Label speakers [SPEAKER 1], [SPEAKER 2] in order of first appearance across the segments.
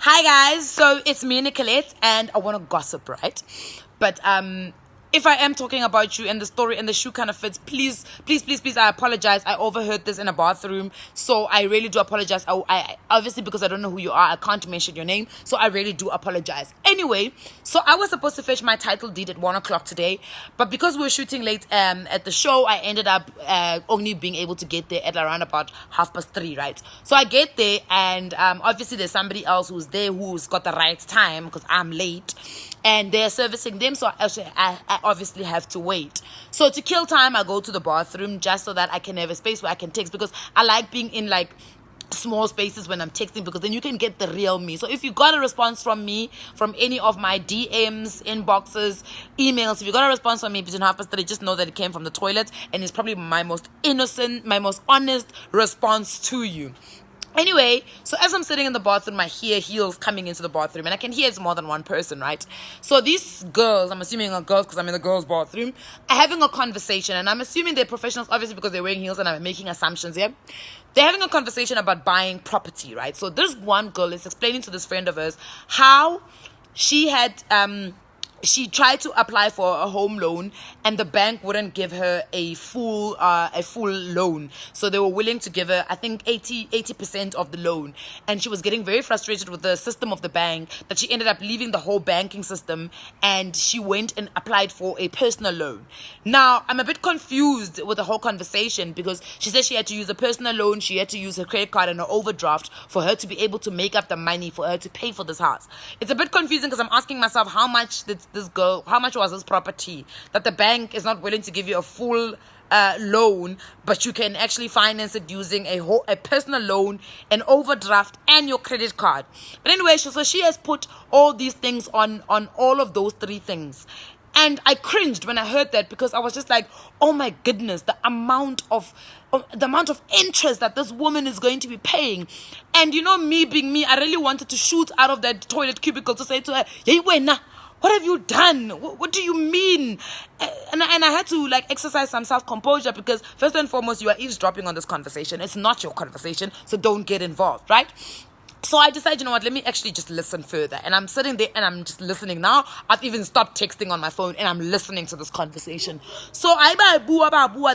[SPEAKER 1] Hi guys, so it's me, Nicolette, and I want to gossip, right? But if I am talking about you and the story and the shoe kind of fits, please, I apologize. I overheard this in a bathroom, so I really do apologize. I obviously, because I don't know who you are, I can't mention your name, so I really do apologize. Anyway, so I was supposed to fetch my title deed at 1:00 today, but because we were shooting late at the show, I ended up only being able to get there at around about 3:30, right? So I get there, and obviously there's somebody else who's there who's got the right time because I'm late, and they're servicing them, so I obviously have to wait. So to kill time, I go to the bathroom just so that I can have a space where I can text, because I like being in like small spaces when I'm texting, because then you can get the real me. So if you got a response from me, from any of my DMs, inboxes, emails, if you got a response from me between 3:30, just know that it came from the toilet, and it's probably my most innocent, my most honest response to you. Anyway, so as I'm sitting in the bathroom, I hear heels coming into the bathroom, and I can hear it's more than one person, right? So these girls, I'm assuming are girls because I'm in the girls' bathroom, are having a conversation, and I'm assuming they're professionals, obviously, because they're wearing heels, and I'm making assumptions here. They're having a conversation about buying property, right? So this one girl is explaining to this friend of hers how she had she tried to apply for a home loan, and the bank wouldn't give her a full loan. So they were willing to give her, I think, 80% of the loan. And she was getting very frustrated with the system of the bank that she ended up leaving the whole banking system, and she went and applied for a personal loan. Now, I'm a bit confused with the whole conversation, because she said she had to use a personal loan, she had to use her credit card and her overdraft for her to be able to make up the money for her to pay for this house. It's a bit confusing, because I'm asking myself, how much was this property that the bank is not willing to give you a full loan, but you can actually finance it using a personal loan, an overdraft, and your credit card. But anyway, so she has put all these things on all of those three things. And I cringed when I heard that, because I was just like, oh my goodness, the amount of interest that this woman is going to be paying. And you know, me being me, I really wanted to shoot out of that toilet cubicle to say to her, "Hey, wena, what have you done? What do you mean?" And I had to like exercise some self-composure, because first and foremost, you are eavesdropping on this conversation. It's not your conversation, so don't get involved, right? So I decided, you know what, let me actually just listen further. And I'm sitting there and I'm just listening now. I've even stopped texting on my phone and I'm listening to this conversation. So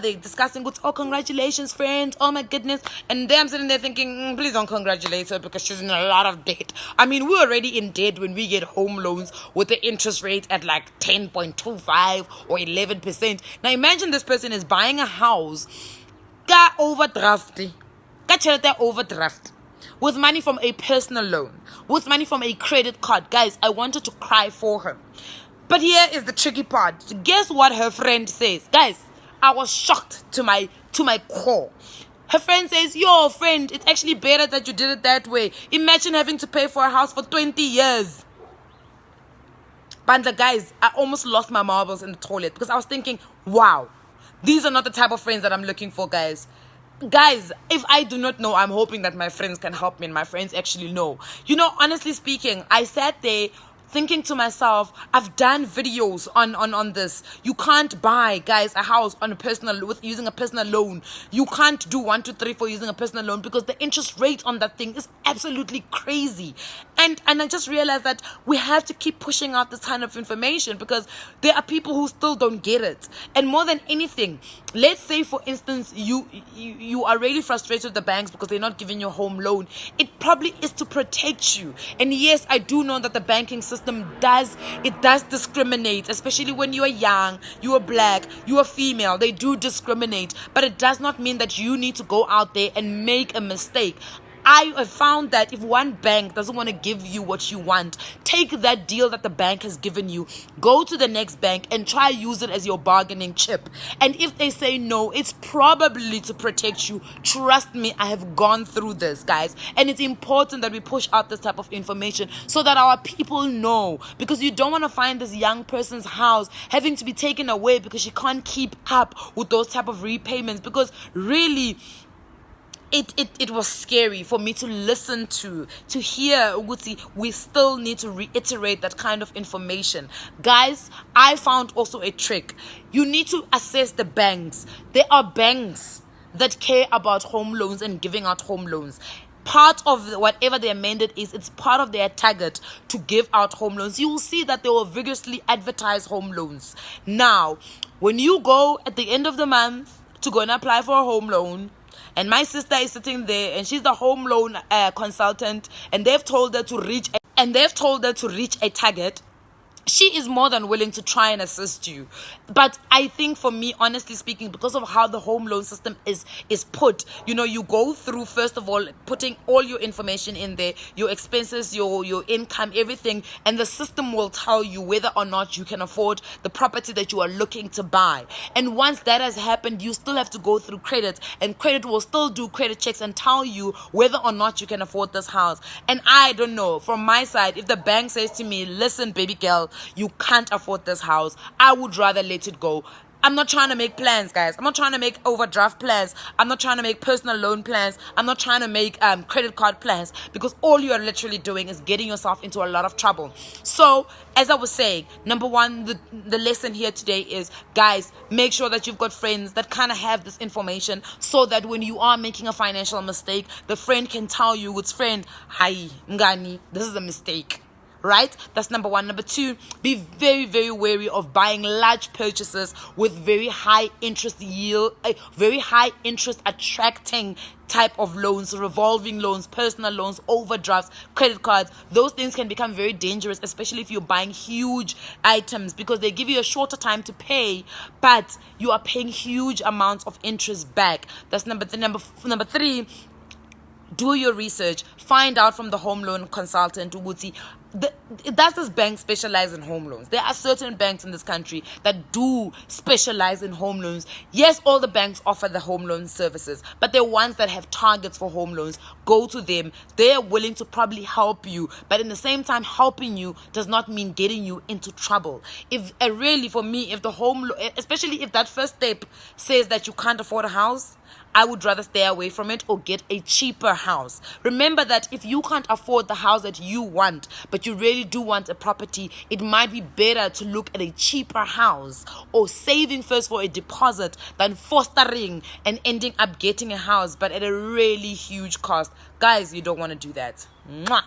[SPEAKER 1] they're discussing, oh, congratulations, friends. Oh my goodness. And then I'm sitting there thinking, please don't congratulate her, because she's in a lot of debt. I mean, we're already in debt when we get home loans with the interest rate at like 10.25 or 11%. Now imagine this person is buying a house, overdraft, with money from a personal loan, with money from a credit card. Guys, I wanted to cry for her. But here is the tricky part. Guess what her friend says? Guys, I was shocked to my core. Her friend says, "Yo, friend, it's actually better that you did it that way. Imagine having to pay for a house for 20 years. But guys, I almost lost my marbles in the toilet, because I was thinking, wow, these are not the type of friends that I'm looking for, guys. Guys, if I do not know, I'm hoping that my friends can help me, and my friends actually know. You know, honestly speaking, I sat there thinking to myself, I've done videos on this. You can't buy, guys, a house on using a personal loan. You can't do 1, 2, 3 for using a personal loan, because the interest rate on that thing is absolutely crazy. And I just realized that we have to keep pushing out this kind of information, because there are people who still don't get it. And more than anything, let's say, for instance, you are really frustrated with the banks because they're not giving you a home loan. It probably is to protect you. And yes, I do know that the banking system does discriminate, especially when you are young, you are black, you are female. They do discriminate, but it does not mean that you need to go out there and make a mistake. I have found that if one bank doesn't want to give you what you want, take that deal that the bank has given you, go to the next bank and try use it as your bargaining chip. And if they say no, it's probably to protect you. Trust me, I have gone through this, guys. And it's important that we push out this type of information so that our people know, because you don't want to find this young person's house having to be taken away because she can't keep up with those type of repayments, because really, it was scary for me to listen to hear Uguti. We still need to reiterate that kind of information. Guys, I found also a trick. You need to assess the banks. There are banks that care about home loans and giving out home loans. part of whatever the amended is, it's part of their target to give out home loans. You will see that they will vigorously advertise home loans. Now, when you go at the end of the month to go and apply for a home loan, and my sister is sitting there and she's the home loan consultant, and they've told her to reach a target, she is more than willing to try and assist you. But I think, for me, honestly speaking, because of how the home loan system is put, you go through, first of all, putting all your information in there, your expenses, your income, everything, and the system will tell you whether or not you can afford the property that you are looking to buy. And once that has happened, you still have to go through credit, and credit will still do credit checks and tell you whether or not you can afford this house. And I don't know, from my side, if the bank says to me, listen, baby girl, you can't afford this house, I would rather let it go. I'm not trying to make plans, guys. I'm not trying to make overdraft plans. I'm not trying to make personal loan plans. I'm not trying to make credit card plans, because all you are literally doing is getting yourself into a lot of trouble. So, as I was saying, number one, the lesson here today is, guys, make sure that you've got friends that kind of have this information, so that when you are making a financial mistake, the friend can tell you, it's friend, hi, Ngani, this is a mistake. Right? That's number one. Number two, be very, very wary of buying large purchases with very high interest yield, very high interest attracting type of loans, revolving loans, personal loans, overdrafts, credit cards. Those things can become very dangerous, especially if you're buying huge items, because they give you a shorter time to pay, but you are paying huge amounts of interest back. That's number three. Do your research. Find out from the home loan consultant, Uguti. Does this bank specialize in home loans? There are certain banks in this country that do specialize in home loans. Yes, all the banks offer the home loan services, but they're ones that have targets for home loans. Go to them. They're willing to probably help you, but in the same time, helping you does not mean getting you into trouble. If really, for me, if the home loan, especially if that first step says that you can't afford a house, I would rather stay away from it or get a cheaper house. Remember that if you can't afford the house that you want, but you really do want a property, it might be better to look at a cheaper house or saving first for a deposit than fostering and ending up getting a house, but at a really huge cost. Guys, you don't want to do that. Mwah.